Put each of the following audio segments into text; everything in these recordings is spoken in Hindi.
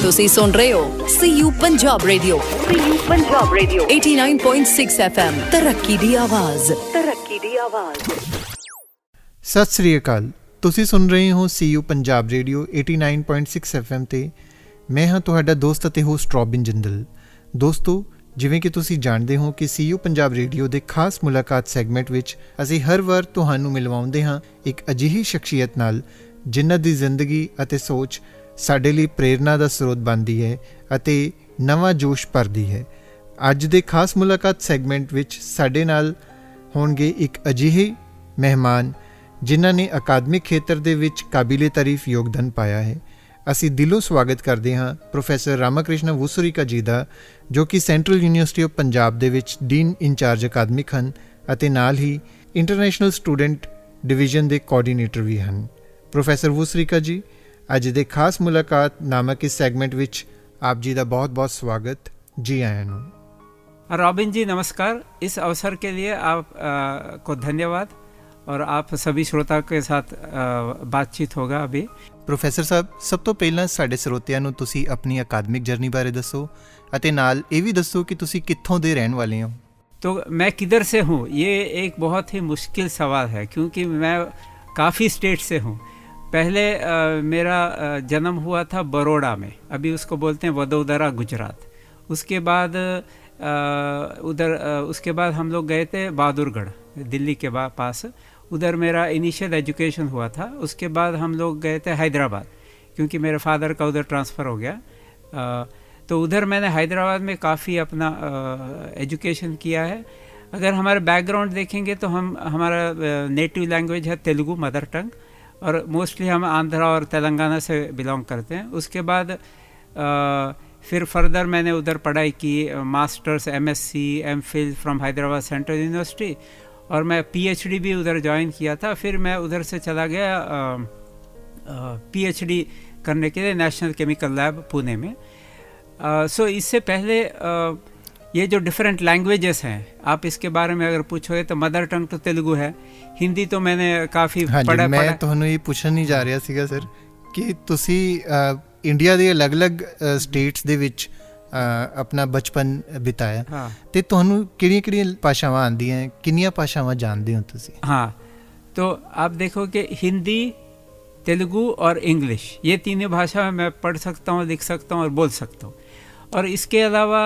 ਤੁਸੀਂ ਸੁਣ ਰਹੇ ਹੋ CU पंजाब रेडियो 89.6 FM तरक्की दी आवाज़ सत श्री अकाल। ਤੁਸੀਂ ਸੁਣ ਰਹੇ ਹੋ CU पंजाब रेडियो 89.6 FM ਤੇ ਮੈਂ ਹਾਂ ਤੁਹਾਡਾ ਦੋਸਤ ਅਤੇ ਹੋਸਟ ਰੋਬਿਨ ਜਿੰਦਲ। ਦੋਸਤੋ, ਜਿਵੇਂ ਕਿ ਤੁਸੀਂ ਜਾਣਦੇ ਹੋ ਕਿ CU ਪੰਜਾਬ ਰੇਡੀਓ ਦੇ ਖਾਸ ਮੁਲਾਕਾਤ ਸੈਗਮੈਂਟ ਵਿੱਚ ਅਸੀਂ ਹਰ ਵਾਰ ਤੁਹਾਨੂੰ ਮਿਲਵਾਉਂਦੇ ਹਾਂ ਇੱਕ ਅਜਿਹੀ ਸ਼ਖਸੀਅਤ ਨਾਲ ਜਿਨ੍ਹਾਂ ਦੀ ਜ਼ਿੰਦਗੀ ਅਤੇ ਸੋਚ ਸਾਡੇ ਲਈ ਪ੍ਰੇਰਨਾ ਦਾ ਸਰੋਤ ਬਣਦੀ ਹੈ ਅਤੇ ਨਵਾਂ ਜੋਸ਼ ਭਰਦੀ ਹੈ। ਅੱਜ ਦੇ ਖਾਸ ਮੁਲਾਕਾਤ ਸੈਗਮੈਂਟ ਵਿੱਚ ਸਾਡੇ ਨਾਲ ਹੋਣਗੇ ਇੱਕ ਅਜਿਹੇ ਮਹਿਮਾਨ ਜਿਨ੍ਹਾਂ ਨੇ ਅਕਾਦਮਿਕ ਖੇਤਰ ਦੇ ਵਿੱਚ ਕਾਬਿਲੇ ਤਾਰੀਫ ਯੋਗਦਾਨ ਪਾਇਆ ਹੈ। ਅਸੀਂ ਦਿਲੋਂ ਸਵਾਗਤ ਕਰਦੇ ਹਾਂ ਪ੍ਰੋਫੈਸਰ ਰਾਮਾਕ੍ਰਿਸ਼ਨਾ ਵਸੂਰਿਕਾ ਜੀ ਦਾ, ਜੋ ਕਿ ਸੈਂਟਰਲ ਯੂਨੀਵਰਸਿਟੀ ਆਫ ਪੰਜਾਬ ਦੇ ਵਿੱਚ ਡੀਨ ਇੰਚਾਰਜ ਅਕਾਦਮਿਕ ਹਨ ਅਤੇ ਨਾਲ ਹੀ ਇੰਟਰਨੈਸ਼ਨਲ ਸਟੂਡੈਂਟ ਡਿਵੀਜ਼ਨ ਦੇ ਕੋਆਰਡੀਨੇਟਰ ਵੀ ਹਨ। ਪ੍ਰੋਫੈਸਰ ਵਸੂਰਿਕਾ ਜੀ, ਅੱਜ ਦੇ ਖਾਸ ਮੁਲਾਕਾਤ ਨਾਮਕ ਇਸ ਸੈਗਮੈਂਟ ਵਿੱਚ ਆਪ ਜੀ ਦਾ बहुत-बहुत स्वागत। जी आया हूँ। रॉबिन जी नमस्कार। इस अवसर के लिए आप को धन्यवाद और आप सभी श्रोता के साथ बातचीत होगा अभी। ਪ੍ਰੋਫੈਸਰ ਸਾਹਿਬ, ਸਭ ਤੋਂ ਪਹਿਲਾਂ ਸਾਡੇ ਸਰੋਤਿਆਂ ਨੂੰ ਤੁਸੀਂ ਆਪਣੀ ਅਕਾਦਮਿਕ ਜਰਨੀ ਬਾਰੇ ਦੱਸੋ ਅਤੇ ਨਾਲ ਇਹ ਵੀ ਦੱਸੋ ਕਿ ਤੁਸੀਂ ਕਿੱਥੋਂ ਦੇ ਰਹਿਣ ਵਾਲੇ ਹੋ। तो मैं किधर से हूँ, ये एक बहुत ही मुश्किल सवाल है क्योंकि मैं काफ़ी स्टेट से हूँ। पहले मेरा जन्म हुआ था बड़ौदा में, अभी उसको बोलते हैं वडोदरा गुजरात। उसके बाद उसके बाद हम लोग गए थे बहादुरगढ़ दिल्ली के पास, उधर मेरा इनिशियल एजुकेशन हुआ था। उसके बाद हम लोग गए थे हैदराबाद क्योंकि मेरे फादर का उधर ट्रांसफ़र हो गया। तो उधर मैंने हैदराबाद में काफ़ी अपना एजुकेशन किया है। अगर हमारे बैकग्राउंड देखेंगे तो हमारा नेटिव लैंग्वेज है तेलुगु मदर टंग, और मोस्टली हम आंध्रा और तेलंगाना से बिलोंग करते हैं। उसके बाद फिर फर्दर मैंने उधर पढ़ाई की, masters MSc MPhil from Hyderabad central university, और मैं PhD भी उधर ज्वाइन किया था। फिर मैं उधर से चला गया PhD करने के लिए नेशनल केमिकल लैब पुणे में। सो इससे पहले ये जो डिफरेंट लैंग्वेजेस हैं, आप इसके बारे में अगर पूछोगे तो मदर टंग तो तेलुगु है, हिंदी तो मैंने काफ़ी पढ़ा। मैं ਤੁਹਾਨੂੰ ਇਹ ਪੁੱਛਣ ਨਹੀਂ ਜਾ ਰਿਹਾ ਸੀਗਾ ਸਰ ਕਿ ਤੁਸੀਂ ਇੰਡੀਆ ਦੇ ਅਲੱਗ-ਅਲੱਗ ਸਟੇਟਸ ਦੇ ਵਿੱਚ ਆਪਣਾ ਬਚਪਨ ਬਿਤਾਇਆ, ਤੇ ਤੁਹਾਨੂੰ ਕਿਹੜੀਆਂ-ਕਿਹੜੀਆਂ ਭਾਸ਼ਾਵਾਂ ਆਉਂਦੀਆਂ, ਕਿੰਨੀਆਂ ਭਾਸ਼ਾਵਾਂ ਜਾਣਦੇ ਹੋ ਤੁਸੀਂ? हाँ, तो आप देखो कि हिंदी, तेलुगु और इंग्लिश, ये तीनों भाषा मैं पढ़ सकता हूँ, लिख सकता हूँ और बोल सकता हूँ। और इसके अलावा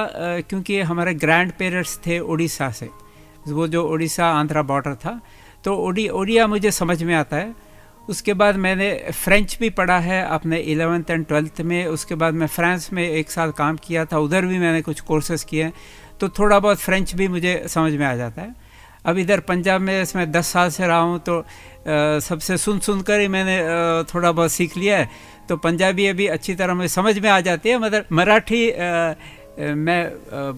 क्योंकि हमारे ग्रैंड पेरेंट्स थे उड़ीसा से, वो जो उड़ीसा आंध्रा बॉर्डर था, तो उड़िया मुझे समझ में आता है। उसके बाद मैंने फ़्रेंच भी पढ़ा है अपने 11th एंड 12th में। उसके बाद मैं फ्रांस में 1 साल काम किया था, उधर भी मैंने कुछ कोर्सेज़ किए हैं, तो थोड़ा बहुत फ़्रेंच भी मुझे समझ में आ जाता है। अब इधर पंजाब में इसमें 10 साल से रहा हूँ, तो सबसे सुन कर ही मैंने थोड़ा बहुत सीख लिया है। तो पंजाबी अभी अच्छी तरह मुझे समझ में आ जाती है, मगर मराठी मैं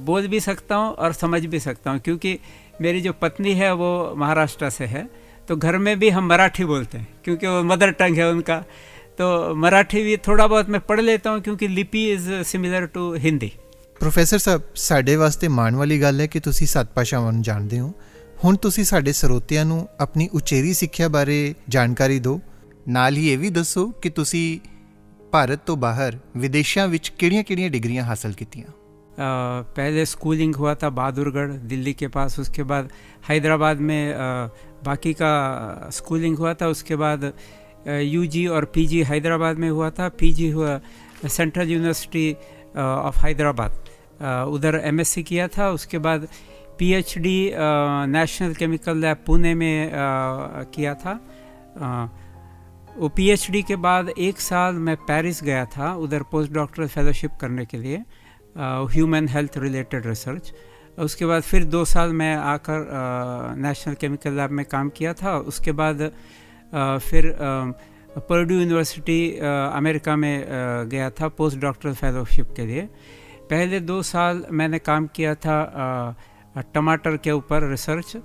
बोल भी सकता हूँ और समझ भी सकता हूँ, क्योंकि मेरी जो पत्नी है वो महाराष्ट्र से है, तो घर में भी हम मराठी बोलते हैं क्योंकि वो मदर टंग है उनका। तो मराठी भी थोड़ा बहुत मैं पढ़ लेता हूँ क्योंकि लिपि is similar to Hindi. Professor sahib, ਸਾਡੇ ਵਾਸਤੇ ਮਾਣ ਵਾਲੀ ਗੱਲ ਹੈ ਕਿ ਤੁਸੀਂ 7 ਭਾਸ਼ਾਵਾਂ ਨੂੰ ਜਾਣਦੇ ਹੋ। ਹੁਣ ਤੁਸੀਂ ਸਾਡੇ ਸਰੋਤਿਆਂ ਨੂੰ ਆਪਣੀ ਉਚੇਰੀ ਸਿੱਖਿਆ ਬਾਰੇ ਜਾਣਕਾਰੀ ਦਿਓ, ਨਾਲ ਹੀ ਇਹ ਵੀ ਦੱਸੋ ਕਿ ਤੁਸੀਂ ਭਾਰਤ ਤੋਂ ਬਾਹਰ ਵਿਦੇਸ਼ਾਂ ਵਿੱਚ ਕਿਹੜੀਆਂ-ਕਿਹੜੀਆਂ ਡਿਗਰੀਆਂ ਹਾਸਲ ਕੀਤੀਆਂ? पहले स्कूलिंग हुआ था बहादुरगढ़ दिल्ली के पास, उसके बाद हैदराबाद में बाकी का स्कूलिंग हुआ था। उसके बाद UG और PG हैदराबाद में हुआ था। PG हुआ सेंट्रल यूनिवर्सिटी ऑफ हैदराबाद, उधर MSc किया था। उसके बाद PhD national chemical lab Pune में किया था। वो PhD के बाद 1 साल मैं पेरिस गया था, उधर पोस्ट डॉक्टरल फेलोशिप करने के लिए, ह्यूमन हेल्थ रिलेटेड रिसर्च। उसके बाद फिर 2 साल मैं आकर नेशनल केमिकल लैब में काम किया था। उसके बाद फिर पर्ड्यू यूनिवर्सिटी अमेरिका में गया था पोस्ट डॉक्टरल फेलोशिप के लिए। पहले 2 साल मैंने काम किया था टमाटर के ऊपर रिसर्च,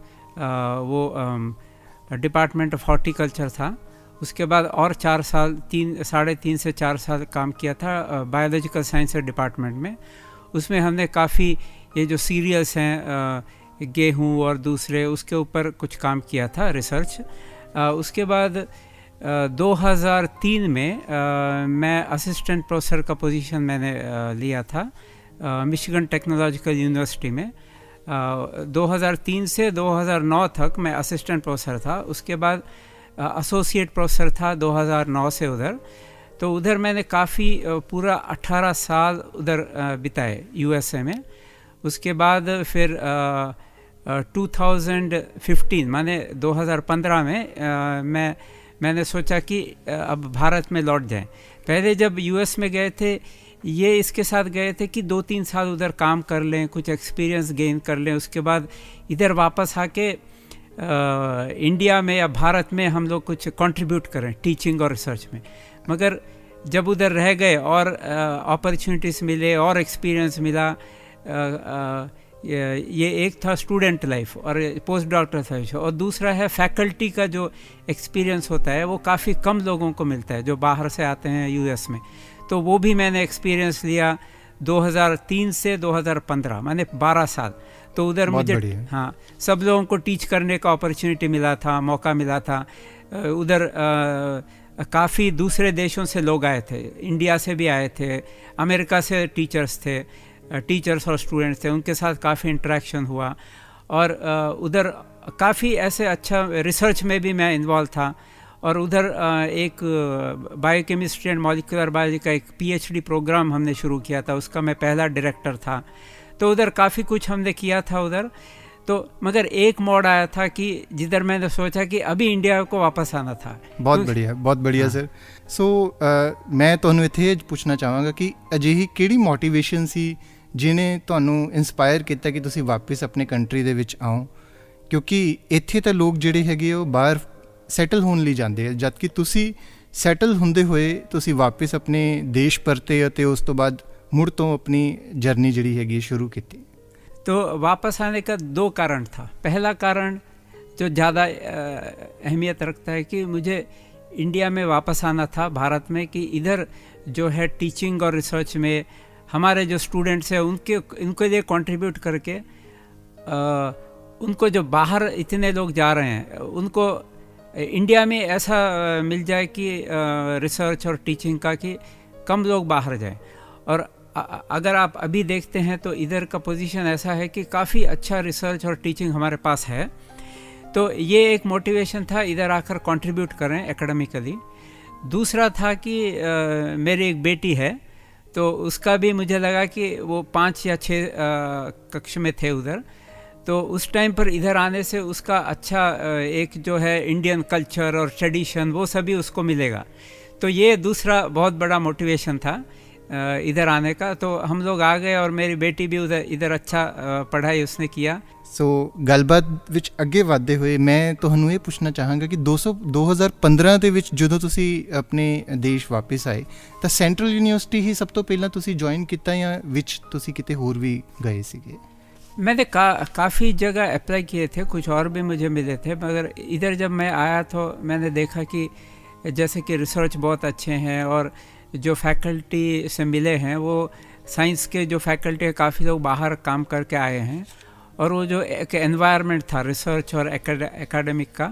वो डिपार्टमेंट ऑफ हॉर्टिकल्चर था। उसके बाद और 4 साल 3.5 से 4 साल काम किया था बायोलॉजिकल साइंस डिपार्टमेंट में। उसमें हमने काफ़ी ये जो सीरियल्स हैं गेहूँ और दूसरे, उसके ऊपर कुछ काम किया था रिसर्च। उसके बाद 2003 में मैं असिस्टेंट प्रोफेसर का पोजीशन मैंने लिया था मिशिगन टेक्नोलॉजिकल यूनिवर्सिटी में। 2003 से 2009 तक मैं असिस्टेंट प्रोफेसर था। उसके बाद एसोसिएट प्रोफेसर था 2009 से उधर। तो उधर मैंने काफ़ी पूरा 18 साल उधर बिताए यूएसए में। उसके बाद फिर 2015 माने 2015 में मैंने सोचा कि अब भारत में लौट जाएं। पहले जब यूएस में गए थे ये इसके साथ गए थे कि 2-3 साल उधर काम कर लें, कुछ एक्सपीरियंस गेन कर लें, उसके बाद इधर वापस आके इंडिया में या भारत में हम लोग कुछ कंट्रीब्यूट करें टीचिंग और रिसर्च में। मगर जब उधर रह गए और अपॉर्चुनिटीज़ मिले और एक्सपीरियंस मिला, ये एक था स्टूडेंट लाइफ और पोस्ट डॉक्टर लाइफ, और दूसरा है फैकल्टी का जो एक्सपीरियंस होता है वो काफ़ी कम लोगों को मिलता है जो बाहर से आते हैं यूएस में। तो वो भी मैंने एक्सपीरियंस लिया 2003 से 2015 माने 12 साल। तो उधर मुझे हाँ सब लोगों को टीच करने का अपॉर्चुनिटी मिला था, मौका मिला था। उधर काफ़ी दूसरे देशों से लोग आए थे, इंडिया से भी आए थे, अमेरिका से टीचर्स और स्टूडेंट्स थे, उनके साथ काफ़ी इंटरेक्शन हुआ। और उधर काफ़ी ऐसे अच्छा रिसर्च में भी मैं इन्वॉल्व था। और उधर एक बायोकेमिस्ट्री एंड मॉलिक्यूलर बायोलॉजी का एक पीएचडी प्रोग्राम हमने शुरू किया था, उसका मैं पहला डायरेक्टर था। तो उधर काफ़ी कुछ हमने किया था उधर। तो मगर एक मोड़ आया था कि जिधर मैंने सोचा कि अभी इंडिया को वापस आना था। बहुत बढ़िया हाँ। सर। सो मैं ਤੁਹਾਨੂੰ ਇੱਥੇ ਪੁੱਛਣਾ ਚਾਹਾਂਗਾ ਕਿ ਅਜਿਹੀ ਕਿਹੜੀ ਮੋਟੀਵੇਸ਼ਨ ਸੀ ਜਿਹਨੇ ਤੁਹਾਨੂੰ ਇਨਸਪਾਇਰ ਕੀਤਾ ਕਿ ਤੁਸੀਂ ਵਾਪਸ ਆਪਣੇ ਕੰਟਰੀ ਦੇ ਵਿੱਚ ਆਓ, ਕਿਉਂਕਿ ਇੱਥੇ ਤਾਂ ਲੋਕ ਜਿਹੜੇ ਹੈਗੇ ਉਹ ਬਾਹਰ ਸੈਟਲ ਹੋਣ ਲਈ ਜਾਂਦੇ ਆ, ਜਦ ਕਿ ਤੁਸੀਂ ਸੈਟਲ ਹੁੰਦੇ ਹੋਏ ਤੁਸੀਂ ਵਾਪਸ ਆਪਣੇ ਦੇਸ਼ ਪਰਤੇ ਅਤੇ ਉਸ ਤੋਂ ਬਾਅਦ ਮੁੜ ਤੋਂ ਆਪਣੀ ਜਰਨੀ ਜਿਹੜੀ ਹੈਗੀ ਸ਼ੁਰੂ ਕੀਤੀ। तो वापस आने का 2 कारण था। पहला कारण जो ज़्यादा अहमियत रखता है कि मुझे इंडिया में वापस आना था भारत में, कि इधर जो है टीचिंग और रिसर्च में हमारे जो स्टूडेंट्स हैं उनके लिए कंट्रीब्यूट करके उनको जो बाहर इतने लोग जा रहे हैं उनको इंडिया में ऐसा मिल जाए कि रिसर्च और टीचिंग का कि कम लोग बाहर जाएं। और अगर आप अभी देखते हैं तो इधर का पोजीशन ऐसा है कि काफ़ी अच्छा रिसर्च और टीचिंग हमारे पास है। तो ये एक मोटिवेशन था इधर आकर कंट्रीब्यूट करें एकेडमिकली। दूसरा था कि मेरी एक बेटी है, तो उसका भी मुझे लगा कि वो 5 या 6 कक्षा में थे उधर। तो उस टाइम पर इधर आने से उसका अच्छा एक जो है इंडियन कल्चर और ट्रेडिशन वो सभी उसको मिलेगा। तो ये दूसरा बहुत बड़ा मोटिवेशन था इधर आने का। तो हम लोग आ गए और मेरी बेटी भी इधर अच्छा पढ़ाई उसने किया। ਸੋ ਗੱਲਬਾਤ ਵਿੱਚ ਅੱਗੇ ਵਧਦੇ ਹੋਏ ਮੈਂ ਤੁਹਾਨੂੰ ਇਹ ਪੁੱਛਣਾ ਚਾਹਾਂਗਾ ਕਿ 2015 ਦੇ ਵਿੱਚ ਜਦੋਂ ਤੁਸੀਂ ਆਪਣੇ ਦੇਸ਼ ਵਾਪਸ ਆਏ ਤਾਂ ਸੈਂਟਰਲ ਯੂਨੀਵਰਸਿਟੀ ਹੀ ਸਭ ਤੋਂ ਪਹਿਲਾਂ ਤੁਸੀਂ ਜੁਆਇਨ ਕੀਤਾ ਜਾਂ ਵਿੱਚ ਤੁਸੀਂ ਕਿਤੇ ਹੋਰ ਵੀ ਗਏ ਸੀਗੇ? मैंने काफ़ी जगह अप्लाई किए थे, कुछ और भी मुझे मिले थे, मगर इधर जब मैं आया तो मैंने देखा कि जैसे कि रिसर्च बहुत अच्छे हैं और जो फैकल्टी से मिले हैं वो साइंस के जो फैकल्टी है काफ़ी लोग बाहर काम करके आए हैं। और वो जो एक एनवायरनमेंट था रिसर्च और एकेडमिक का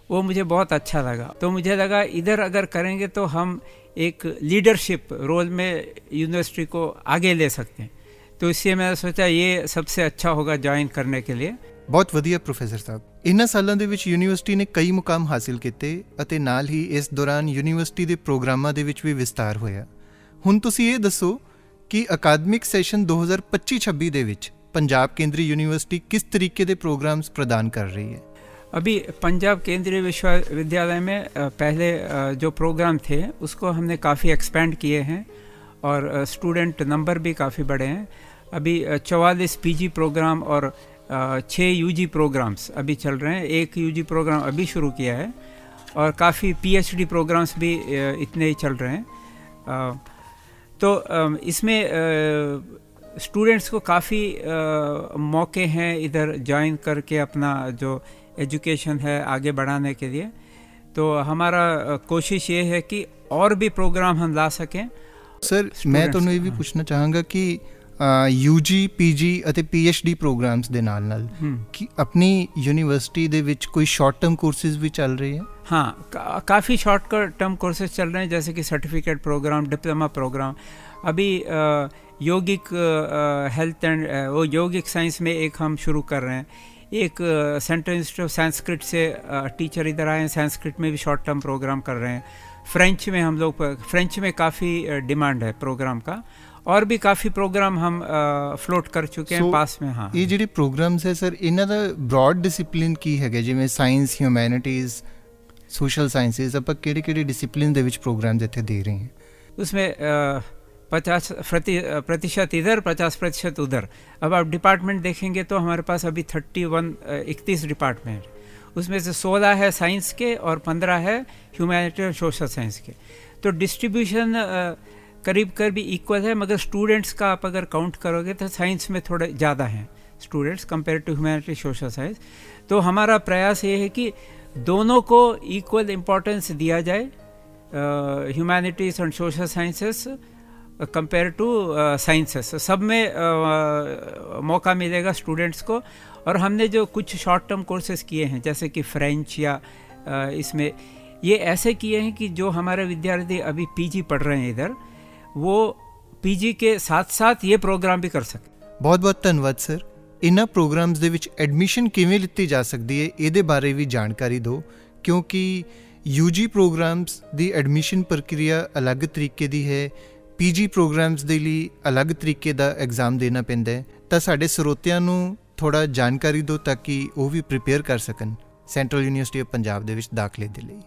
वो मुझे बहुत अच्छा लगा। तो मुझे लगा इधर अगर करेंगे तो हम एक लीडरशिप रोल में यूनिवर्सिटी को आगे ले सकते हैं। तो इसलिए मैंने सोचा ये सबसे अच्छा होगा ज्वाइन करने के लिए। ਬਹੁਤ ਵਧੀਆ ਪ੍ਰੋਫੈਸਰ ਸਾਹਿਬ, ਇਹਨਾਂ ਸਾਲਾਂ ਦੇ ਵਿੱਚ ਯੂਨੀਵਰਸਿਟੀ ਨੇ ਕਈ ਮੁਕਾਮ ਹਾਸਿਲ ਕੀਤੇ ਅਤੇ ਨਾਲ ਹੀ ਇਸ ਦੌਰਾਨ ਯੂਨੀਵਰਸਿਟੀ ਦੇ ਪ੍ਰੋਗਰਾਮਾਂ ਦੇ ਵਿੱਚ ਵੀ ਵਿਸਤਾਰ ਹੋਇਆ। ਹੁਣ ਤੁਸੀਂ ਇਹ ਦੱਸੋ ਕਿ ਅਕਾਦਮਿਕ ਸੈਸ਼ਨ 2025-26 ਦੇ ਵਿੱਚ पंजाब केंद्रीय यूनिवर्सिटी किस तरीके के प्रोग्राम्स प्रदान कर रही है? अभी पंजाब केंद्रीय विश्वविद्यालय में पहले जो प्रोग्राम थे उसको हमने काफ़ी एक्सपेंड किए हैं और स्टूडेंट नंबर भी काफ़ी बढ़े हैं। अभी 44 पीजी प्रोग्राम और 6 यूजी प्रोग्राम्स अभी चल रहे हैं। एक यूजी प्रोग्राम अभी शुरू किया है और काफ़ी पीएचडी प्रोग्राम्स भी इतने ही चल रहे हैं। तो इसमें स्टूडेंट्स को काफ़ी मौके हैं इधर ज्वाइन करके अपना जो एजुकेशन है आगे बढ़ाने के लिए। तो हमारा कोशिश ये है कि और भी प्रोग्राम हम ला सकें। सर मैं ਤੁਹਾਨੂੰ ਇਹ ਵੀ ਪੁੱਛਣਾ ਚਾਹਾਂਗਾ ਕਿ UG PG ਅਤੇ PhD ਪ੍ਰੋਗਰਾਮਸ ਦੇ ਨਾਲ ਕਿ ਆਪਣੀ ਯੂਨੀਵਰਸਿਟੀ ਦੇ ਵਿੱਚ ਕੋਈ ਸ਼ਾਰਟ ਟਰਮ ਕੋਰसेज भी चल रहे हैं? हाँ, काफ़ी शॉर्ट टर्म कोर्सेज चल रहे हैं, जैसे कि सर्टिफिकेट प्रोग्राम, डिप्लोमा प्रोग्राम। अभी यौगिक हेल्थ एंड वो यौगिक साइंस में एक हम शुरू कर रहे हैं। एक सेंट्रल इंस्टीट्यूट ऑफ संस्कृत से टीचर इधर आए हैं, संस्कृत में भी शॉर्ट टर्म प्रोग्राम कर रहे हैं। फ्रेंच में हम लोग फ्रेंच में काफ़ी डिमांड है प्रोग्राम का, और भी काफ़ी प्रोग्राम हम फ्लोट कर चुके हैं पास में। हाँ, ये ਜਿਹੜੇ प्रोग्राम्स है सर, इन्हां दा ब्रॉड डिसिप्लिन की है जिवें साइंस, ह्यूमैनिटीज़, सोशल साइंसिस, आप किहड़े डिसिप्लिन दे विच प्रोग्राम्स इत्थे दे रहे हैं? उसमें 50% इधर, 50% उधर। अब आप डिपार्टमेंट देखेंगे तो हमारे पास अभी 31 डिपार्टमेंट, उसमें से 16 है साइंस के और 15 है ह्यूमैनिटी और सोशल साइंस के। तो डिस्ट्रीब्यूशन करीब करीब इक्वल है, मगर स्टूडेंट्स का आप अगर काउंट करोगे तो साइंस में थोड़े ज़्यादा हैं students compare to humanity social science. तो हमारा प्रयास ये है कि दोनों को इक्वल इम्पोर्टेंस दिया जाए, humanities and social sciences compare to sciences, सब में मौका मिलेगा स्टूडेंट्स को। और हमने जो कुछ शॉर्ट टर्म कोर्सेज किए हैं, जैसे कि फ्रेंच या इसमें ये ऐसे किए हैं कि जो हमारे विद्यार्थी अभी पीजी पढ़ रहे हैं इधर, वो पीजी के साथ साथ ये प्रोग्राम भी कर सकें। बहुत बहुत धन्यवाद सर। इन्हां प्रोग्राम्स दे विच एडमिशन किवें लित्ती जा सकदी है, ਇਹਦੇ ਬਾਰੇ भी जानकारी दो, क्योंकि यूजी प्रोग्राम्स ਦੀ एडमिशन प्रक्रिया अलग तरीके ਦੀ है, पीजी प्रोग्राम्स ਦੇ ਲਈ अलग तरीके ਦਾ एग्ज़ाम देना ਪੈਂਦਾ ਹੈ। ਤਾਂ ਸਾਡੇ ਸਰੋਤਿਆਂ ਨੂੰ ਥੋੜਾ ਜਾਣਕਾਰੀ ਦਿਓ ਤਾਂ ਕਿ ਉਹ ਵੀ ਪ੍ਰਿਪੇਅਰ ਕਰ ਸਕਣ ਸੈਂਟਰਲ ਯੂਨੀਵਰਸਿਟੀ ਆਫ ਪੰਜਾਬ ਦੇ ਵਿੱਚ ਦਾਖਲੇ ਦੇ ਲਈ।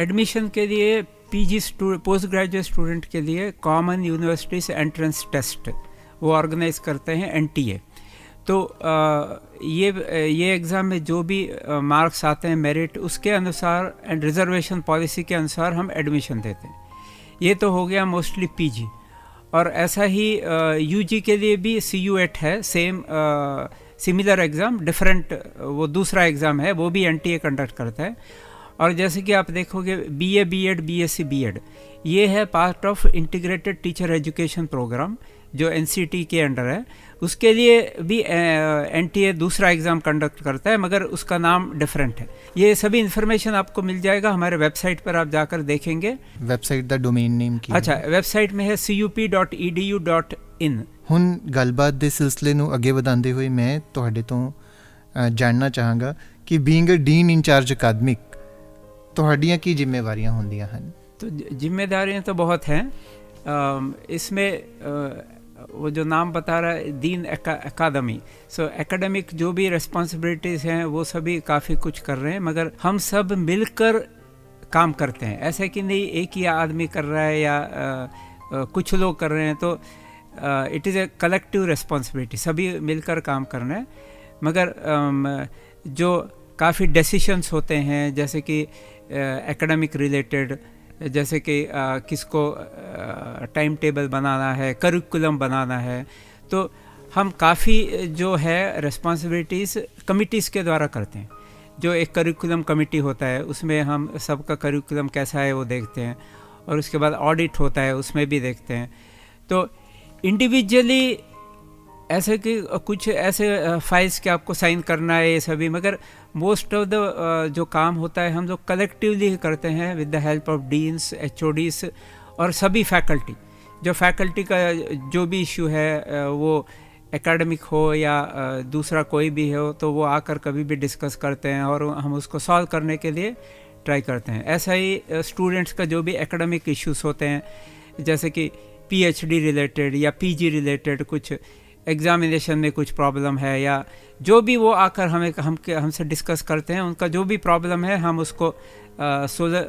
एडमिशन के लिए पीजी पोस्ट ग्रेजुएट स्टूडेंट के लिए कॉमन यूनिवर्सिटीज़ एंट्रेंस टेस्ट वो ऑर्गेनाइज करते हैं, NTA। तो ये एग्ज़ाम में जो भी मार्क्स आते हैं मेरिट, उसके अनुसार एंड रिजर्वेशन पॉलिसी के अनुसार हम एडमिशन देते हैं। ये तो हो गया मोस्टली पीजी। और ऐसा ही यूजी के लिए भी CU8 है, सेम सिमिलर एग्ज़ाम, डिफरेंट वो दूसरा एग्ज़ाम है, वो भी NTA कंडक्ट करता है। और जैसे कि आप देखोगे BA BEd BSc BEd ये है part of integrated teacher education programme जो NCT के अंडर है। उसके लिए भी NTA दूसरा एग्ज़ाम कंडक्ट करता है, मगर उसका नाम डिफरेंट है। ये सभी इन्फॉर्मेशन आपको मिल जाएगा हमारे वेबसाइट पर, आप जाकर देखेंगे। वेबसाइट का डोमेन नेम की? अच्छा, वेबसाइट में है cup.edu.in। ਹੁਣ ਗੱਲਬਾਤ ਦੇ ਸਿਲਸਿਲੇ ਨੂੰ ਅੱਗੇ ਵਧਾਉਂਦੇ ਹੋਏ ਮੈਂ ਤੁਹਾਡੇ ਤੋਂ ਜਾਣਨਾ ਚਾਹਾਂਗਾ ਕਿ ਬੀਇੰਗ ਅ ਡੀਨ ਇੰਚਾਰਜ ਅਕਾਦਮਿਕ ਤੁਹਾਡੀਆਂ ਕੀ ਜ਼ਿੰਮੇਵਾਰੀਆਂ ਹੁੰਦੀਆਂ ਹਨ? तो जिम्मेदारियाँ तो बहुत हैं इसमें। वो जो नाम बता रहा है दीन अकादमी, सो एकेडमिक जो भी रिस्पॉन्सिबिलिटीज़ हैं वो सभी काफ़ी कुछ कर रहे हैं, मगर हम सब मिलकर काम करते हैं। ऐसे कि नहीं एक ही आदमी कर रहा है या कुछ लोग कर रहे हैं, तो it is a collective responsibility, सभी मिलकर काम करना है। मगर जो काफ़ी डिसीशंस होते हैं, जैसे कि एकेडमिक रिलेटेड, जैसे कि किसको टाइम टेबल बनाना है, करिकुलम बनाना है, तो हम काफ़ी जो है रिस्पॉन्सिबिलिटीज़ कमिटीज़ के द्वारा करते हैं। जो एक करिकुलम कमेटी होता है उसमें हम सबका करिकुलम कैसा है वो देखते हैं, और उसके बाद ऑडिट होता है उसमें भी देखते हैं। तो इंडिविजुअली ऐसे कि कुछ ऐसे फाइल्स के आपको साइन करना है ये सभी, मगर मोस्ट ऑफ द जो काम होता है हम लोग कलेक्टिवली करते हैं with the help of deans, HODs और सभी फैकल्टी। जो फैकल्टी का जो भी इशू है वो एकेडमिक हो या दूसरा कोई भी हो, तो वो आकर कभी भी डिस्कस करते हैं और हम उसको सॉल्व करने के लिए ट्राई करते हैं। ऐसा ही स्टूडेंट्स का जो भी एकेडमिक इश्यूज होते हैं, जैसे कि PhD रिलेटेड या PG रिलेटेड कुछ एग्ज़ामिनेशन में कुछ प्रॉब्लम है, या जो भी वो आकर हमसे डिस्कस करते हैं, उनका जो भी प्रॉब्लम है हम उसको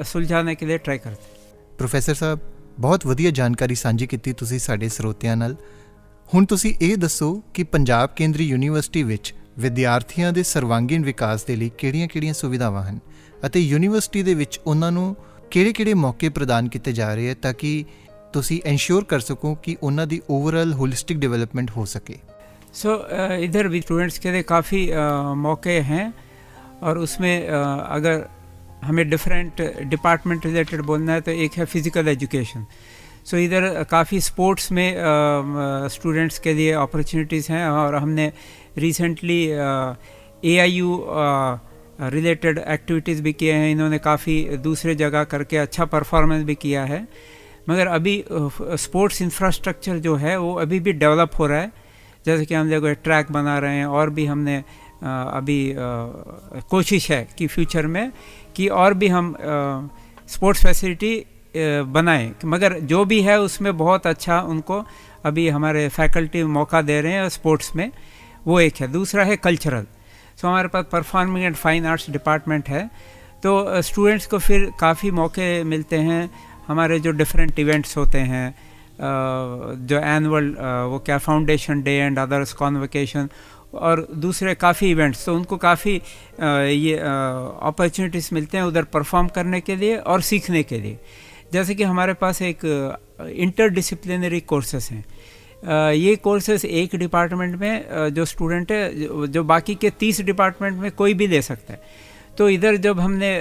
सुलझाने के लिए ट्राई करते हैं। प्रोफैसर साहब, बहुत वधिया जानकारी ਸਾਂਝੀ ਕੀਤੀ ਤੁਸੀਂ ਸਾਡੇ ਸਰੋਤਿਆਂ ਨਾਲ। ਹੁਣ ਤੁਸੀਂ ਇਹ ਦੱਸੋ ਕਿ ਪੰਜਾਬ ਕੇਂਦਰੀ ਯੂਨੀਵਰਸਿਟੀ ਵਿੱਚ ਵਿਦਿਆਰਥੀਆਂ ਦੇ ਸਰਵਾਂਗੀਣ ਵਿਕਾਸ ਦੇ ਲਈ ਕਿਹੜੀਆਂ-ਕਿਹੜੀਆਂ ਸੁਵਿਧਾਵਾਂ ਹਨ ਅਤੇ ਯੂਨੀਵਰਸਿਟੀ ਦੇ ਵਿੱਚ ਉਹਨਾਂ ਨੂੰ ਕਿਹੜੇ-ਕਿਹੜੇ ਮੌਕੇ ਪ੍ਰਦਾਨ ਕੀਤੇ ਜਾ ਰਹੇ ਤਾਂ ਕਿ ਤੁਸੀਂ इंश्योर कर सको कि उन्हों की ओवरऑल होलिस्टिक डेवलपमेंट हो सके। सो इधर भी स्टूडेंट्स के लिए काफ़ी मौके हैं, और उसमें अगर हमें डिफरेंट डिपार्टमेंट रिलेटेड बोलना है तो एक है फ़िज़िकल एजुकेशन। सो इधर काफ़ी स्पोर्ट्स में स्टूडेंट्स के लिए अपॉर्चुनिटीज़ हैं, और हमने रिसेंटली AIU रिलेटेड एक्टिविटीज़ भी किए हैं। इन्होंने काफ़ी दूसरे जगह करके अच्छा परफॉर्मेंस भी किया है, मगर अभी स्पोर्ट्स इंफ्रास्ट्रक्चर जो है वो अभी भी डेवलप हो रहा है। जैसे कि हम लोग ट्रैक बना रहे हैं, और भी हमने अभी कोशिश है कि फ्यूचर में कि और भी हम स्पोर्ट्स फैसिलिटी बनाएं, मगर जो भी है उसमें बहुत अच्छा उनको अभी हमारे फैकल्टी मौका दे रहे हैं स्पोर्ट्स में। वो एक है। दूसरा है कल्चरल। सो हमारे पास performing and fine arts department है, तो स्टूडेंट्स को फिर काफ़ी मौके मिलते हैं। हमारे जो डिफरेंट इवेंट्स होते हैं, जो एनुअल वो क्या foundation day and others convocation और दूसरे काफ़ी इवेंट्स, तो उनको काफ़ी ये अपॉर्चुनिटीज़ मिलते हैं उधर परफॉर्म करने के लिए और सीखने के लिए। जैसे कि हमारे पास एक इंटरडिसिप्लिनरी कोर्सेस हैं। ये कोर्सेस एक डिपार्टमेंट में जो स्टूडेंट है, जो बाकी के 30 डिपार्टमेंट में कोई भी ले सकता है। तो इधर जब हमने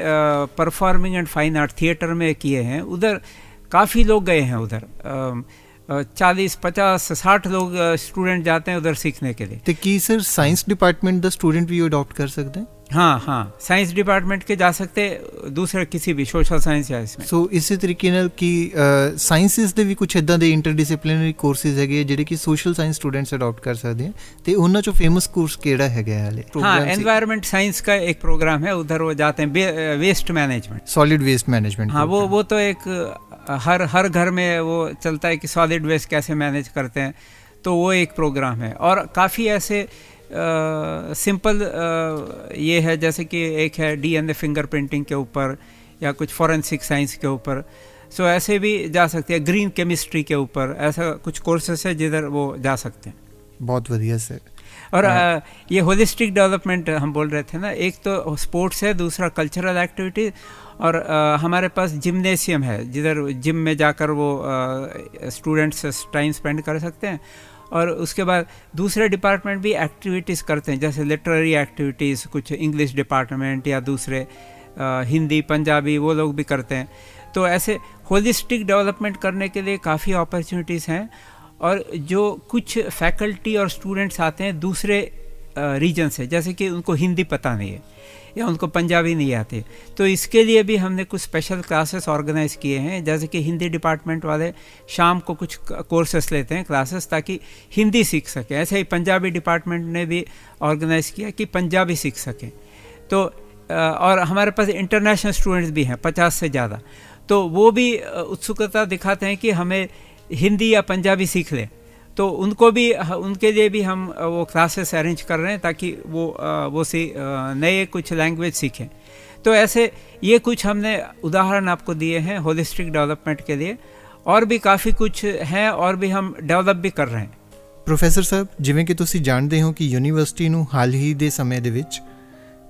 performing and fine art theatre में किए हैं, उधर काफ़ी लोग गए हैं। उधर 40, 50, 60 लोग स्टूडेंट जाते हैं उधर सीखने के लिए। तो की sir science department the student भी अडॉप्ट कर सकते हैं? हाँ, साइंस डिपार्टमेंट के जा सकते, दूसरे किसी भी सोशल साइंस या इसमें। ਸੋ ਇਸੇ ਤਰੀਕੇ ਨਾਲ ਕਿ ਸਾਇੰਸਿਸ ਦੇ ਵੀ ਕੁਝ ਇਦਾਂ ਦੇ ਇੰਟਰਡਿਸਿਪਲਿਨਰੀ ਕੋਰਸਿਸ ਹੈਗੇ ਜਿਹੜੇ ਕਿ ਸੋਸ਼ਲ ਸਾਇੰਸ ਸਟੂਡੈਂਟਸ ਅਡਾਪਟ ਕਰ ਸਕਦੇ ਆ, ਤੇ ਉਹਨਾਂ ਚੋਂ ਫੇਮਸ ਕੋਰਸ ਕਿਹੜਾ ਹੈਗਾ ਹਾਲੇ? हाँ, एनवायरनमेंट साइंस का एक प्रोग्राम है, उधर वो जाते हैं waste management, solid waste management. हाँ, वो तो एक हर घर में वो चलता है कि सॉलिड वेस्ट कैसे मैनेज करते हैं, तो वो एक प्रोग्राम है। और काफ़ी ऐसे सिंपल ये है, जैसे कि एक है DNA फिंगर प्रिंटिंग के ऊपर या कुछ फॉरेंसिक साइंस के ऊपर। सो ऐसे भी जा सकते हैं, ग्रीन केमिस्ट्री के ऊपर, ऐसा कुछ कोर्सेस है जिधर वो जा सकते हैं। बहुत बढ़िया सर। और ये होलिस्टिक डेवलपमेंट हम बोल रहे थे ना, एक तो स्पोर्ट्स है, दूसरा कल्चरल एक्टिविटी, और हमारे पास जिम्नेशियम है जिधर जिम में जाकर वो स्टूडेंट्स टाइम स्पेंड कर सकते हैं। और उसके बाद दूसरे डिपार्टमेंट भी एक्टिविटीज़ करते हैं, जैसे लिटरेरी एक्टिविटीज़, कुछ इंग्लिश डिपार्टमेंट या दूसरे हिंदी पंजाबी वो लोग भी करते हैं। तो ऐसे होलिस्टिक डेवलपमेंट करने के लिए काफ़ी अपॉर्चुनिटीज़ हैं। और जो कुछ फैकल्टी और स्टूडेंट्स आते हैं दूसरे रीजन से, जैसे कि उनको हिंदी पता नहीं है या उनको पंजाबी नहीं आती, तो इसके लिए भी हमने कुछ स्पेशल क्लासेस ऑर्गेनाइज़ किए हैं। जैसे कि हिंदी डिपार्टमेंट वाले शाम को कुछ कोर्सेस लेते हैं, क्लासेस, ताकि हिंदी सीख सकें। ऐसे ही पंजाबी डिपार्टमेंट ने भी ऑर्गेनाइज़ किया कि पंजाबी सीख सकें। तो और हमारे पास इंटरनेशनल स्टूडेंट्स भी हैं 50 से ज़्यादा, तो वो भी उत्सुकता दिखाते हैं कि हमें हिंदी या पंजाबी सीख लें। तो उनको भी, उनके लिए भी हम वो क्लासेस अरेंज कर रहे हैं ताकि वो नए कुछ लैंग्वेज सीखें। तो ऐसे ये कुछ हमने उदाहरण आपको दिए हैं होलिस्टिक डेवलपमेंट के लिए, और भी काफ़ी कुछ हैं और भी हम डेवलप भी कर रहे हैं। ਪ੍ਰੋਫੈਸਰ ਸਾਹਿਬ, ਜਿਵੇਂ ਕਿ ਤੁਸੀਂ ਜਾਣਦੇ ਹੋ ਕਿ ਯੂਨੀਵਰਸਿਟੀ ਨੂੰ ਹਾਲ ਹੀ ਦੇ ਸਮੇਂ ਦੇ ਵਿੱਚ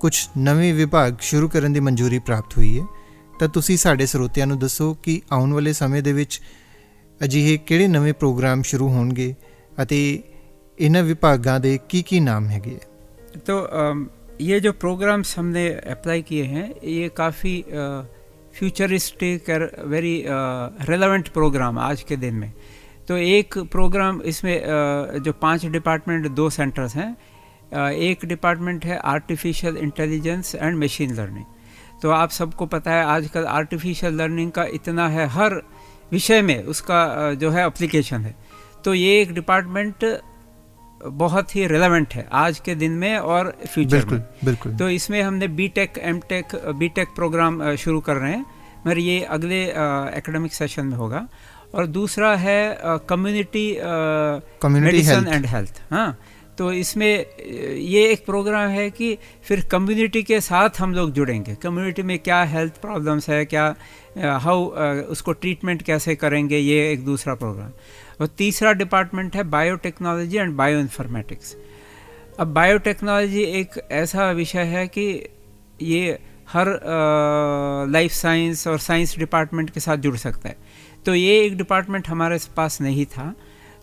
ਕੁਝ ਨਵੇਂ ਵਿਭਾਗ ਸ਼ੁਰੂ ਕਰਨ ਦੀ ਮਨਜ਼ੂਰੀ ਪ੍ਰਾਪਤ ਹੋਈ ਹੈ, ਤਾਂ ਤੁਸੀਂ ਸਾਡੇ ਸਰੋਤਿਆਂ ਨੂੰ ਦੱਸੋ ਕਿ ਆਉਣ ਵਾਲੇ ਸਮੇਂ ਦੇ ਵਿੱਚ ਅਜਿਹੇ ਕਿਹੜੇ ਨਵੇਂ ਪ੍ਰੋਗਰਾਮ ਸ਼ੁਰੂ ਹੋਣਗੇ ਅਤੇ ਇਹਨਾਂ ਵਿਭਾਗਾਂ ਦੇ ਕੀ ਨਾਮ ਹੈਗੇ? तो ये जो प्रोग्राम्स हमने अप्लाई किए हैं, ये काफ़ी फ्यूचरिस्टिक और वेरी रेलेवेंट प्रोग्राम आज के दिन में। तो एक प्रोग्राम इसमें जो 5 डिपार्टमेंट, 2 सेंटर्स हैं। एक डिपार्टमेंट है artificial intelligence and machine learning. तो आप सबको पता है आजकल आर्टिफिशियल लर्निंग का इतना है, हर विषय में उसका जो है एप्लीकेशन है। तो ये एक डिपार्टमेंट बहुत ही रेलेवेंट है आज के दिन में और फ्यूचर में। बिल्कुल। तो इसमें हमने बीटेक, एमटेक, बीटेक प्रोग्राम शुरू कर रहे हैं, मगर ये अगले एकेडमिक सेशन में होगा। और दूसरा है कम्युनिटी मेडिसिन एंड हेल्थ। हाँ, तो इसमें ये एक प्रोग्राम है कि फिर कम्युनिटी के साथ हम लोग जुड़ेंगे। कम्युनिटी में क्या हेल्थ प्रॉब्लम्स है, क्या उसको ट्रीटमेंट कैसे करेंगे, ये एक दूसरा प्रोग्राम। और तीसरा डिपार्टमेंट है बायोटेक्नोलॉजी एंड बायो इन्फॉर्मेटिक्स। अब बायोटेक्नोलॉजी एक ऐसा विषय है कि ये हर लाइफ साइंस और साइंस डिपार्टमेंट के साथ जुड़ सकता है। तो ये एक डिपार्टमेंट हमारे पास नहीं था,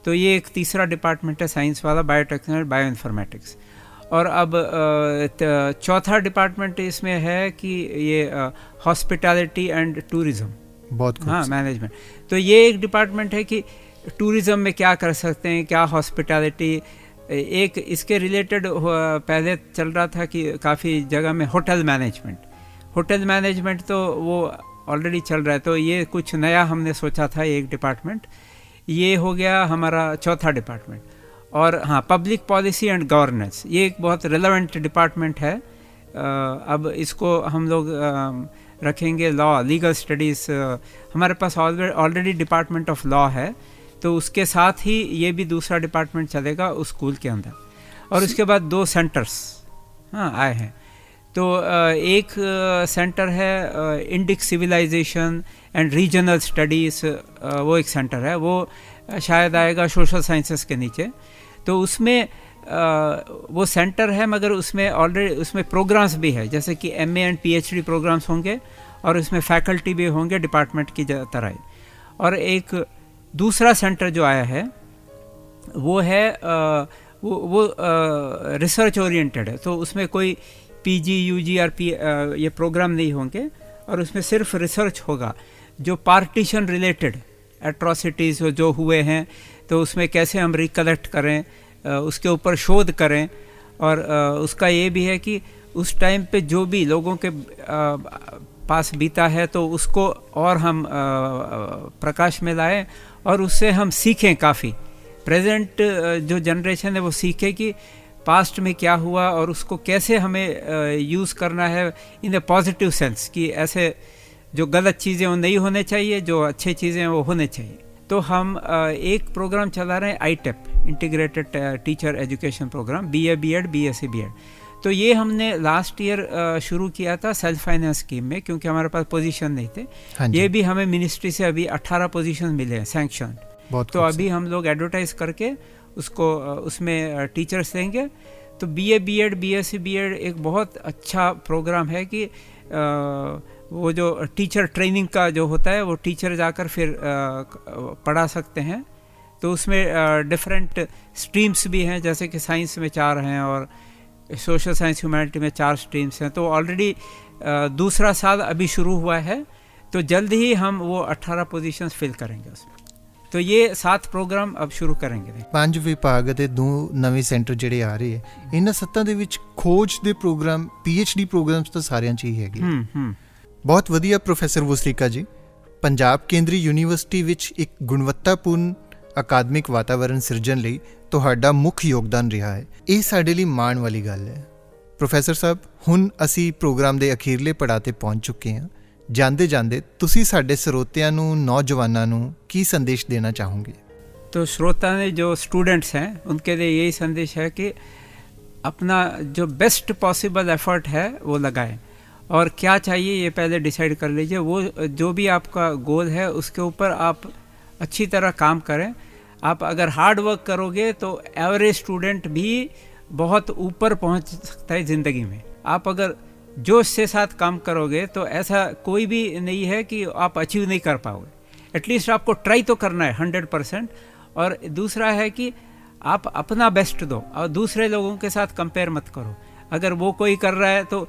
तो ये एक तीसरा डिपार्टमेंट है साइंस वाला, बायोटेक्नोलॉजी बायो इन्फॉर्मेटिक्स। और अब चौथा डिपार्टमेंट इसमें है कि ये हॉस्पिटैलिटी एंड टूरिज़्म। बहुत खूब। हाँ, मैनेजमेंट। तो ये एक डिपार्टमेंट है कि टूरिज़्म में क्या कर सकते हैं, क्या हॉस्पिटैलिटी। एक इसके रिलेटेड पहले चल रहा था कि काफ़ी जगह में होटल मैनेजमेंट तो वो ऑलरेडी चल रहा है, तो ये कुछ नया हमने सोचा था एक डिपार्टमेंट। ये हो गया हमारा चौथा डिपार्टमेंट। और हाँ, पब्लिक पॉलिसी एंड गवर्नेंस, ये एक बहुत रिलेवेंट डिपार्टमेंट है। अब इसको हम लोग रखेंगे लॉ, लीगल स्टडीज़। हमारे पास ऑलरेडी डिपार्टमेंट ऑफ लॉ है, तो उसके साथ ही ये भी दूसरा डिपार्टमेंट चलेगा उस स्कूल के अंदर। और उसके बाद 2 सेंटर्स आए हैं। तो एक सेंटर है Indic civilisation and regional studies, वो एक सेंटर है, वो शायद आएगा सोशल साइंसेस के नीचे। तो उसमें वो सेंटर है, मगर उसमें ऑलरेडी उसमें प्रोग्राम्स भी है, जैसे कि MA एंड PhD प्रोग्राम्स होंगे, और उसमें फैकल्टी भी होंगे डिपार्टमेंट की तरह। और एक दूसरा सेंटर जो आया है वो है वो रिसर्च ओरिएंटेड है। तो उसमें कोई PG, UG और ये प्रोग्राम नहीं होंगे, और उसमें सिर्फ रिसर्च होगा। जो पार्टीशन रिलेटेड एट्रॉसिटीज़ जो हुए हैं, तो उसमें कैसे हम रिकलेक्ट करें, उसके ऊपर शोध करें। और उसका ये भी है कि उस टाइम पे जो भी लोगों के पास बीता है, तो उसको और हम प्रकाश में लाएं, और उससे हम सीखें काफ़ी। प्रेजेंट जो जनरेशन है वो सीखे कि पास्ट में क्या हुआ, और उसको कैसे हमें यूज़ करना है इन ए पॉजिटिव सेंस, कि ऐसे जो गलत चीज़ें वो नहीं होने चाहिए, जो अच्छी चीज़ें हैं वो होने चाहिए। तो हम एक प्रोग्राम चला रहे हैं ITEP, integrated teacher education programme, BA BEd BSc BEd। तो ये हमने लास्ट ईयर शुरू किया था सेल्फ फाइनेंस स्कीम में, क्योंकि हमारे पास पोजीशन नहीं थे। ये भी हमें मिनिस्ट्री से अभी 18 पोजीशन मिले हैं सैंक्शन। तो अभी हम लोग एडवर्टाइज करके उसको उसमें टीचर्स देंगे। तो BA BEd BSc BEd एक बहुत अच्छा प्रोग्राम है कि वो जो टीचर ट्रेनिंग का जो होता है, वो टीचर जाकर फिर पढ़ा सकते हैं। तो उसमें डिफरेंट स्ट्रीम्स भी हैं, जैसे कि साइंस में 4 हैं और सोशल साइंस ह्यूमैनिटी में 4 स्ट्रीम्स हैं। तो ऑलरेडी दूसरा साल अभी शुरू हुआ है, तो जल्द ही हम वो 18 पोजीशंस फिल करेंगे उसमें। तो ये 7 प्रोग्राम अब शुरू करेंगे। 5 ਵਿਭਾਗ ਅਤੇ 2 ਨਵੇਂ ਸੈਂਟਰ ਜਿਹੜੇ ਆ ਰਹੇ ਹੈ, ਇਹਨਾਂ 7 ਦੇ ਵਿੱਚ ਖੋਜ ਦੇ ਪ੍ਰੋਗਰਾਮ, PhD ਪ੍ਰੋਗਰਾਮਸ ਤਾਂ ਸਾਰਿਆਂ 'ਚ ਹੀ ਹੈਗੇ। ਬਹੁਤ ਵਧੀਆ ਪ੍ਰੋਫੈਸਰ ਵਸਰੀਕਾ ਜੀ। ਪੰਜਾਬ ਕੇਂਦਰੀ ਯੂਨੀਵਰਸਿਟੀ ਵਿੱਚ ਇੱਕ ਗੁਣਵੱਤਾਪੂਰਨ ਅਕਾਦਮਿਕ ਵਾਤਾਵਰਣ ਸਿਰਜਣ ਲਈ ਤੁਹਾਡਾ ਮੁੱਖ ਯੋਗਦਾਨ ਰਿਹਾ ਹੈ। ਇਹ ਸਾਡੇ ਲਈ ਮਾਣ ਵਾਲੀ ਗੱਲ ਹੈ। ਪ੍ਰੋਫੈਸਰ ਸਾਹਿਬ, ਹੁਣ ਅਸੀਂ ਪ੍ਰੋਗਰਾਮ ਦੇ ਅਖੀਰਲੇ ਪੜਾਅ 'ਤੇ ਪਹੁੰਚ ਚੁੱਕੇ ਹਾਂ। ਜਾਂਦੇ ਜਾਂਦੇ ਤੁਸੀਂ ਸਾਡੇ ਸਰੋਤਿਆਂ ਨੂੰ, नौजवानों ਨੂੰ ਕੀ संदेश देना चाहोगे? तो श्रोता ने जो स्टूडेंट्स हैं उनके लिए यही संदेश है कि अपना जो बेस्ट पॉसिबल एफर्ट है वो लगाएं, और क्या चाहिए ये पहले डिसाइड कर लीजिए। वो जो भी आपका गोल है उसके ऊपर आप अच्छी तरह काम करें। आप अगर हार्ड वर्क करोगे तो एवरेज स्टूडेंट भी बहुत ऊपर पहुंच सकता है ज़िंदगी में। आप अगर जोश से साथ काम करोगे तो ऐसा कोई भी नहीं है कि आप अचीव नहीं कर पाओगे। एटलीस्ट आपको ट्राई तो करना है 100%। और दूसरा है कि आप अपना बेस्ट दो और दूसरे लोगों के साथ कंपेयर मत करो। अगर वो कोई कर रहा है तो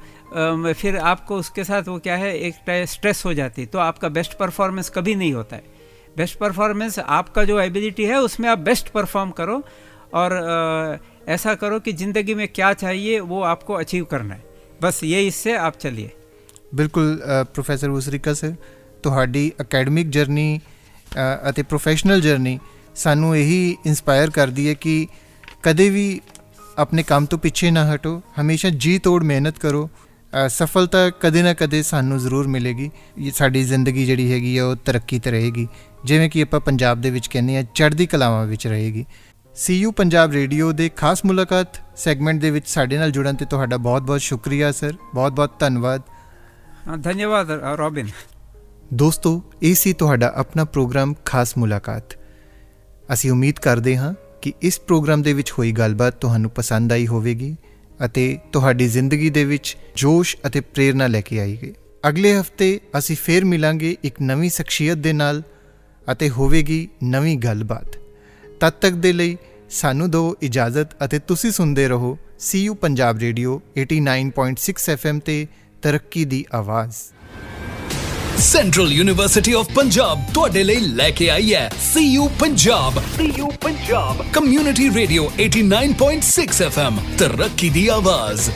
फिर आपको उसके साथ वो क्या है, एक स्ट्रेस हो जाती है। तो आपका बेस्ट परफॉर्मेंस कभी नहीं होता है। बेस्ट परफॉर्मेंस आपका जो एबिलिटी है उसमें आप बेस्ट परफॉर्म करो, और ऐसा करो कि ज़िंदगी में क्या चाहिए वो आपको अचीव करना है। बस ये इससे आप चलिए। बिल्कुल प्रोफैसर वसरीका सर, ਤੁਹਾਡੀ ਅਕੈਡਮਿਕ ਜਰਨੀ ਅਤੇ ਪ੍ਰੋਫੈਸ਼ਨਲ ਜਰਨੀ ਸਾਨੂੰ ਇਹੀ ਇੰਸਪਾਇਰ ਕਰਦੀ ਹੈ ਕਿ ਕਦੇ ਵੀ ਆਪਣੇ ਕੰਮ ਤੋਂ ਪਿੱਛੇ ਨਾ ਹਟੋ, ਹਮੇਸ਼ਾ ਜੀ ਤੋੜ ਮਿਹਨਤ ਕਰੋ। ਸਫਲਤਾ ਕਦੇ ਨਾ ਕਦੇ ਸਾਨੂੰ ਜ਼ਰੂਰ ਮਿਲੇਗੀ। ਸਾਡੀ ਜ਼ਿੰਦਗੀ ਜਿਹੜੀ ਹੈਗੀ ਆ ਉਹ ਤਰੱਕੀ 'ਤੇ ਰਹੇਗੀ, ਜਿਵੇਂ ਕਿ ਆਪਾਂ ਪੰਜਾਬ ਦੇ ਵਿੱਚ ਕਹਿੰਦੇ ਹਾਂ ਚੜ੍ਹਦੀ ਕਲਾਵਾਂ ਵਿੱਚ ਰਹੇਗੀ। CU ਪੰਜਾਬ ਰੇਡੀਓ ਦੇ ਖਾਸ ਮੁਲਾਕਾਤ ਸੈਗਮੈਂਟ ਦੇ ਵਿੱਚ ਸਾਡੇ ਨਾਲ ਜੁੜਨ 'ਤੇ ਤੁਹਾਡਾ ਬਹੁਤ ਬਹੁਤ ਸ਼ੁਕਰੀਆ ਸਰ, ਬਹੁਤ ਬਹੁਤ ਧੰਨਵਾਦ। ਧੰਨਵਾਦ ਰੋਬਿਨ। ਦੋਸਤੋ, ਇਹ ਸੀ ਤੁਹਾਡਾ ਆਪਣਾ ਪ੍ਰੋਗਰਾਮ ਖਾਸ ਮੁਲਾਕਾਤ। ਅਸੀਂ ਉਮੀਦ ਕਰਦੇ ਹਾਂ ਕਿ ਇਸ ਪ੍ਰੋਗਰਾਮ ਦੇ ਵਿੱਚ ਹੋਈ ਗੱਲਬਾਤ ਤੁਹਾਨੂੰ ਪਸੰਦ ਆਈ ਹੋਵੇਗੀ ਅਤੇ ਤੁਹਾਡੀ ਜ਼ਿੰਦਗੀ ਦੇ ਵਿੱਚ ਜੋਸ਼ ਅਤੇ ਪ੍ਰੇਰਨਾ ਲੈ ਕੇ ਆਏਗੀ। ਅਗਲੇ ਹਫਤੇ ਅਸੀਂ ਫੇਰ ਮਿਲਾਂਗੇ ਇੱਕ ਨਵੀਂ ਸ਼ਖਸੀਅਤ ਦੇ ਨਾਲ ਅਤੇ ਹੋਵੇਗੀ ਨਵੀਂ ਗੱਲਬਾਤ। ਤਦ ਤੱਕ ਦੇ ਲਈ ਸਾਨੂੰ ਦਿਓ ਇਜਾਜ਼ਤ ਅਤੇ ਤੁਸੀਂ ਸੁਣਦੇ ਰਹੋ CU ਪੰਜਾਬ ਰੇਡੀਓ 89.6 FM 'ਤੇ ਤਰੱਕੀ ਦੀ ਆਵਾਜ਼। ਸੈਂਟਰਲ ਯੂਨੀਵਰਸਿਟੀ ਆਫ ਪੰਜਾਬ ਤੁਹਾਡੇ ਲਈ ਲੈ ਕੇ ਆਈ ਹੈ CU Punjab community radio 89.6 FM ਤਰੱਕੀ ਦੀ ਆਵਾਜ਼